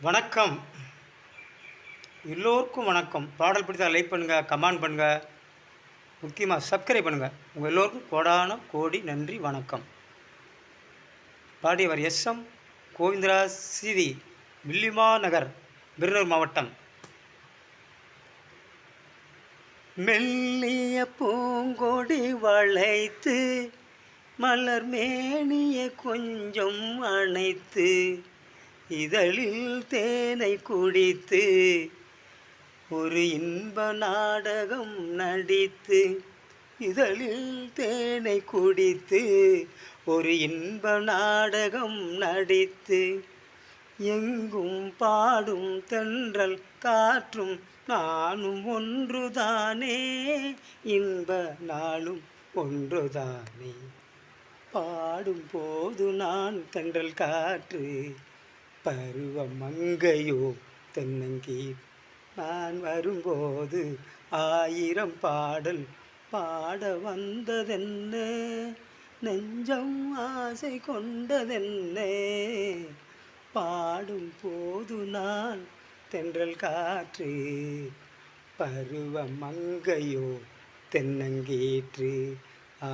வணக்கம். எல்லோருக்கும் வணக்கம். பாடல் பிடித்தா லைக் பண்ணுங்க, கமெண்ட் பண்ணுங்க. முக்கியமா சப்ஸ்கிரைப் பண்ணுங்க. உங்க எல்லோருக்கும் கோடான கோடி நன்றி, வணக்கம். பாடியவர் எஸ்.எம். கோவிந்தராஜ் சி.வி. வில்லிமாநகர், விருதுநகர் மாவட்டம். மெல்லிய பூங்கொடி வளைத்து மலர் மேனிய கொஞ்சம் அணைத்து இதழில் தேனை குடித்து ஒரு இன்ப நாடகம் நடித்து இதழில் தேனை குடித்து ஒரு இன்ப நாடகம் நடித்து எங்கும் பாடும் தென்றல் காற்றும் நானும் ஒன்றுதானே, இன்ப நாளும் ஒன்றுதானே. பாடும் போது நான் தென்றல் காற்று, பருவ மங்கையோ தென்னங்கீர். நான் வரும்போது 1000 பாடல் பாட வந்ததென்ன, நெஞ்சம் ஆசை கொண்டதென்ன. பாடும் போது நான் தென்றல் காற்று, பருவ மங்கையோ தென்னங்கீற்று. ஆ